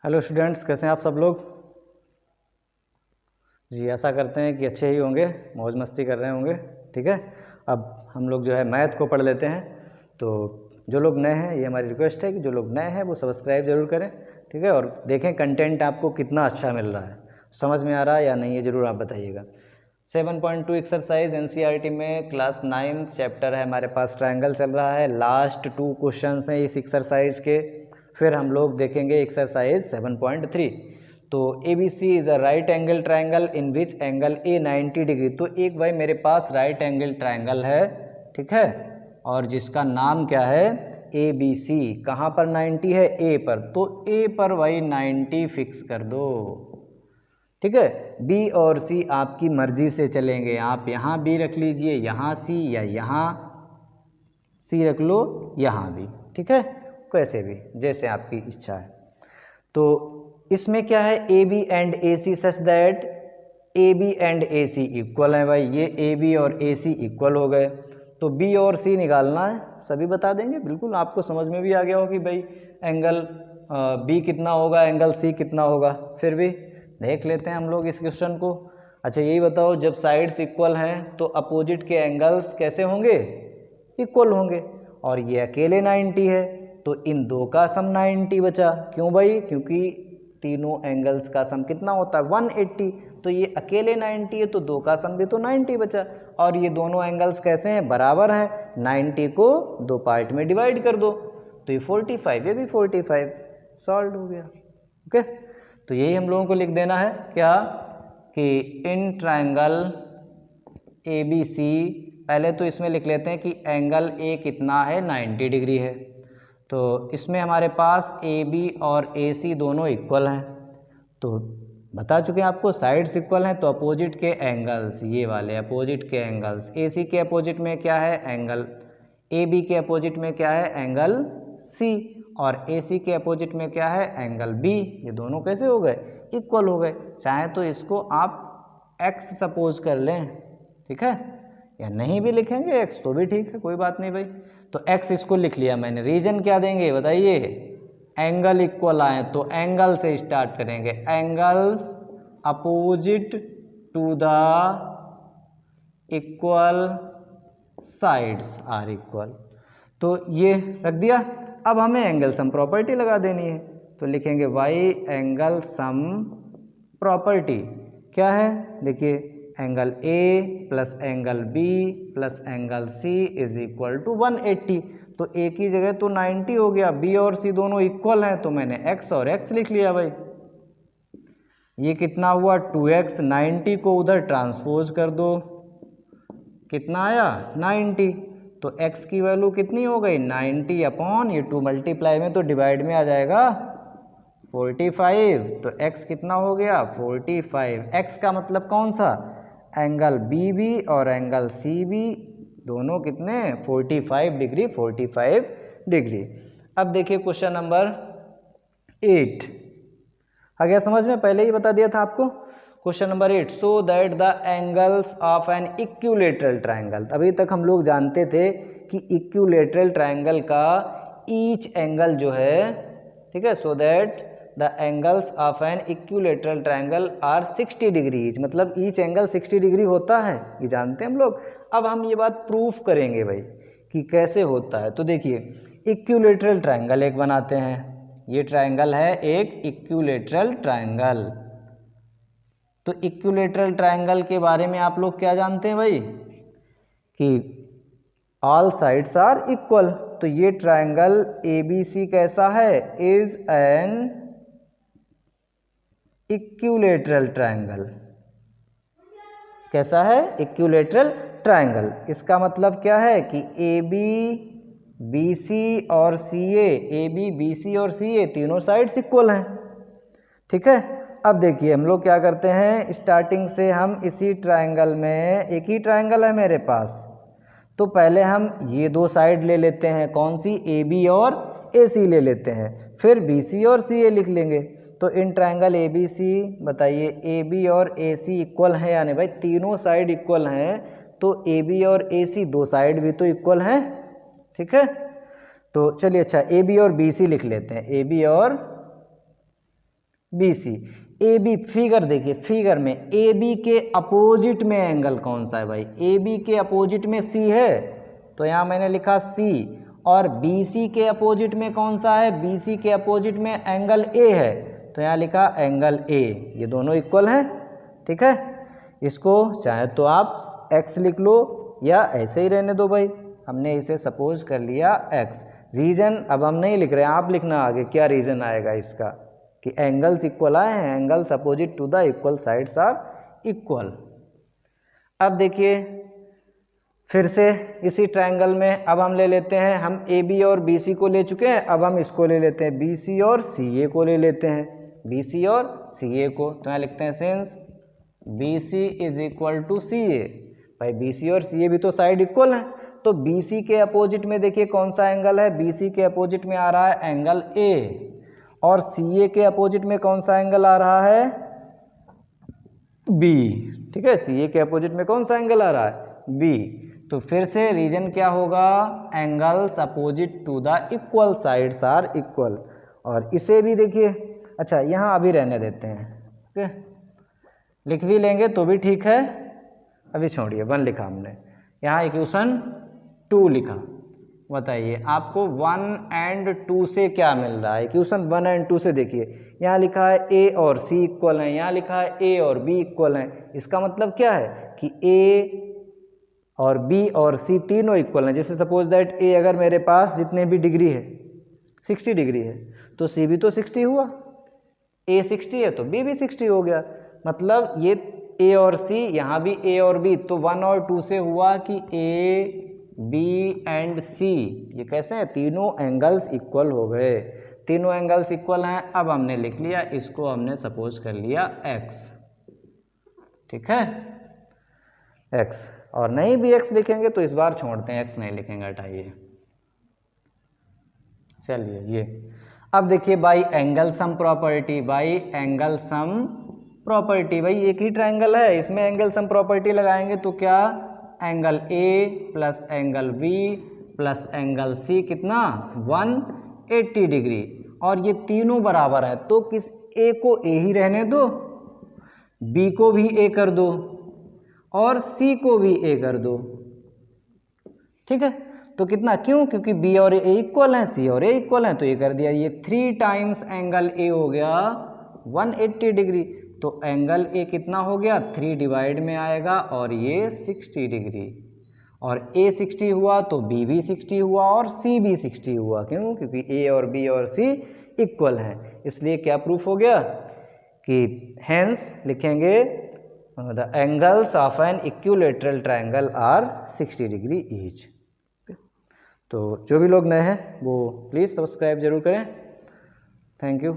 Hello students, कैसे हैं आप सब लोग। जी आशा करते हैं कि अच्छे ही होंगे, मौज मस्ती कर रहे होंगे। ठीक है, अब हम लोग जो है मैथ को पढ़ लेते हैं। तो जो लोग नए हैं, ये हमारी रिक्वेस्ट है कि जो लोग नए हैं वो सब्सक्राइब जरूर करें। ठीक है, और देखें कंटेंट आपको कितना अच्छा मिल रहा है, समझ में आ रहा है या नहीं, ये ज़रूर आप बताइएगा। 7.2 एक्सरसाइज एनसीईआरटी में क्लास 9 चैप्टर है हमारे पास, ट्रायंगल चल रहा है। लास्ट 2 क्वेश्चंस हैं इस एक्सरसाइज के, फिर हम लोग देखेंगे एक्सरसाइज 7.3। तो A B C is a right angle triangle in which angle A 90 degree. तो एक भाई मेरे पास राइट एंगल ट्रायंगल है, ठीक है, और जिसका नाम क्या है, ए बी सी। कहाँ पर 90 है, ए पर, तो ए पर भाई 90 फिक्स कर दो। ठीक है, बी और सी आपकी मर्जी से चलेंगे, आप यहाँ बी रख लीजिए, यहाँ सी, या यहाँ सी रख लो, यहाँ भी। ठीक है, कैसे भी, जैसे आपकी इच्छा है। तो इसमें क्या है, A B and A C such that A B and A C equal है। भाई ये ए बी और ए सी इक्वल हो गए, तो बी और सी निकालना है, सभी बता देंगे। बिल्कुल आपको समझ में भी आ गया हो कि भाई एंगल बी कितना होगा, एंगल सी कितना होगा। फिर भी देख लेते हैं हम लोग इस क्वेश्चन को। अच्छा यही बताओ, जब साइड्स इक्वल हैं तो अपोजिट के एंगल्स कैसे होंगे, इक्वल होंगे। और ये अकेले 90 है, तो इन दो का सम 90 बचा। क्यों भाई, क्योंकि तीनों एंगल्स का सम कितना होता है, 180। तो ये अकेले 90 है, तो दो का सम भी तो 90 बचा। और ये दोनों एंगल्स कैसे हैं, बराबर हैं। 90 को दो पार्ट में डिवाइड कर दो, तो ये 45, ये भी 45, सॉल्व हो गया। ओके, तो यही हम लोगों को लिख देना है क्या, कि इन ट्रायंगल ए बी सी, पहले तो इसमें लिख लेते हैं कि एंगल ए कितना है, 90 डिग्री है। तो इसमें हमारे पास ए बी और ए सी दोनों इक्वल हैं। तो बता चुके हैं आपको, साइड्स इक्वल हैं तो अपोजिट के एंगल्स, ये वाले अपोजिट के एंगल्स, ए सी के अपोजिट में क्या है, एंगल ए बी के अपोजिट में क्या है, एंगल सी, और ए सी के अपोजिट में क्या है, एंगल बी। ये दोनों कैसे हो गए, इक्वल हो गए। चाहे तो इसको आप एक्स सपोज कर लें, ठीक है, या नहीं भी लिखेंगे एक्स तो भी ठीक है, कोई बात नहीं भाई। तो एक्स इसको लिख लिया मैंने। रीजन क्या देंगे बताइए, एंगल इक्वल आए तो एंगल से स्टार्ट करेंगे, angles opposite to the equal sides are equal. तो ये रख दिया। अब हमें एंगल सम प्रॉपर्टी लगा देनी है, तो लिखेंगे वाई एंगल सम प्रॉपर्टी क्या है, देखिए angle A plus angle B plus angle C is equal to 180। तो ए की जगह तो 90 हो गया, बी और सी दोनों इक्वल हैं, तो मैंने एक्स और एक्स लिख लिया भाई। ये कितना हुआ 2x, 90 को उधर ट्रांसपोज कर दो, कितना आया 90। तो x की वैल्यू कितनी हो गई 90 अपॉन ये 2 मल्टीप्लाई में तो डिवाइड में आ जाएगा 45। तो x कितना हो गया 45। x का मतलब कौन सा, एंगल बी भी और एंगल सी भी दोनों कितने 45 डिग्री, 45 डिग्री। अब देखिए क्वेश्चन नंबर 8 आ गया समझ में, पहले ही बता दिया था आपको। Question number 8, so that the angles of an equilateral triangle. अभी तक हम लोग जानते थे कि इक्विलेटरल ट्रायंगल का ईच एंगल जो है, ठीक है, so that the angles of an equilateral triangle are 60 degrees, मतलब ईच एंगल 60 डिग्री होता है, ये जानते हैं हम लोग। अब हम ये बात प्रूफ करेंगे भाई कि कैसे होता है। तो देखिए इक्विलेटरल ट्रायंगल एक बनाते हैं, ये ट्रायंगल है एक इक्विलेटरल ट्रायंगल। तो इक्विलेटरल ट्रायंगल के बारे में आप लोग क्या जानते हैं भाई, कि ऑल साइड्स आर इक्वल। तो ये ट्रायंगल ए बी सी कैसा है, इज एन इक्विलेटरल ट्रायंगल। कैसा है, इक्विलेटरल ट्रायंगल। इसका मतलब क्या है कि ए बी बी सी और सी ए बी बी सी और सी ए तीनों साइड्स इक्वल हैं, ठीक है। अब देखिए हम लोग क्या करते हैं, स्टार्टिंग से हम इसी ट्रायंगल में, एक ही ट्रायंगल है मेरे पास, तो पहले हम ये दो साइड ले लेते हैं, कौन सी, ए बी और ए सी ले लेते हैं, फिर बी सी और सी ए लिख लेंगे। तो इन ट्रायंगल ए बी सी, बताइए ए बी और ए सी इक्वल है या नहीं भाई, तीनों साइड इक्वल हैं, तो ए बी और ए सी दो साइड भी तो इक्वल हैं, ठीक है। तो चलिए अच्छा ए बी और बी सी लिख लेते हैं, ए बी और BC। AB फिगर देखिए, फिगर में AB के अपोजिट में एंगल कौन सा है भाई? AB के अपोजिट में C है तो यहाँ मैंने लिखा C, और BC के अपोजिट में कौन सा है? BC के अपोजिट में एंगल A है तो यहाँ लिखा एंगल A। ये दोनों इक्वल हैं, ठीक है। इसको चाहे तो आप x लिख लो या ऐसे ही रहने दो भाई, हमने इसे सपोज कर लिया x। रीजन अब हम नहीं लिख रहे हैं, आप लिखना आगे क्या रीजन आएगा इसका कि एंगल्स इक्वल आए हैं, angles opposite to the equal sides are equal. अब देखिए फिर से इसी ट्रायंगल में अब हम ले लेते हैं, हम AB और BC को ले चुके हैं, अब हम इसको ले लेते हैं BC और CA को ले लेते हैं, BC और CA को। तो यहाँ लिखते हैं since BC is equal to CA। भाई BC और CA भी तो साइड इक्वल हैं, तो BC के अपोजिट में देखिए कौन सा एंगल है? BC के अपोजिट में आ रहा है एंगल A, और CA के अपोजिट में कौन सा एंगल आ रहा है? B, ठीक है। CA के अपोजिट में कौन सा एंगल आ रहा है? B। तो फिर से रीजन क्या होगा? Angles opposite to the equal sides are equal. और इसे भी देखिए, अच्छा यहाँ अभी रहने देते हैं, ओके, लिख भी लेंगे तो भी ठीक है, अभी छोड़िए। 1 लिखा हमने, यहाँ इक्वेशन 2 लिखा। बताइए आपको 1 एंड 2 से क्या मिल रहा है? इक्वेशन 1 एंड 2 से देखिए, यहाँ लिखा है A और C इक्वल हैं, यहाँ लिखा है A और B इक्वल हैं। इसका मतलब क्या है कि A और B और C तीनों इक्वल हैं। जैसे सपोज दैट A अगर मेरे पास जितने भी डिग्री है 60 डिग्री है तो C भी तो 60 हुआ, A 60 है तो B भी 60 हो गया। मतलब ये A और C, यहाँ भी A और B, तो 1 और 2 से हुआ कि A, B एंड C ये कैसे हैं? तीनों एंगल्स इक्वल हो गए, तीनों एंगल्स इक्वल हैं। अब हमने लिख लिया, इसको हमने सपोज कर लिया x, ठीक है, x। और नहीं भी x लिखेंगे तो इस बार छोड़ते हैं, x नहीं लिखेंगे, हटाइए। चलिए ये अब देखिए by angle sum property, by angle sum property. भाई एक ही ट्रायंगल है, इसमें एंगल सम प्रॉपर्टी लगाएंगे तो क्या? Angle A plus angle B plus angle C कितना? 180 डिग्री। और ये तीनों बराबर है तो किस A को A ही रहने दो, B को भी A कर दो और C को भी A कर दो, ठीक है। तो कितना? क्यों? क्योंकि B और A इक्वल हैं, C और A इक्वल हैं, तो ये कर दिया। ये 3 टाइम्स एंगल A हो गया 180 डिग्री। तो एंगल A कितना हो गया? 3 डिवाइड में आएगा और ये 60 डिग्री। और A 60 हुआ तो B भी 60 हुआ और C भी 60 हुआ। क्यों? क्योंकि A और B और C इक्वल हैं। इसलिए क्या प्रूफ हो गया कि हेंस लिखेंगे the angles of an equilateral triangle are 60 degree each. तो जो भी लोग नए हैं वो प्लीज़ सब्सक्राइब जरूर करें। Thank you.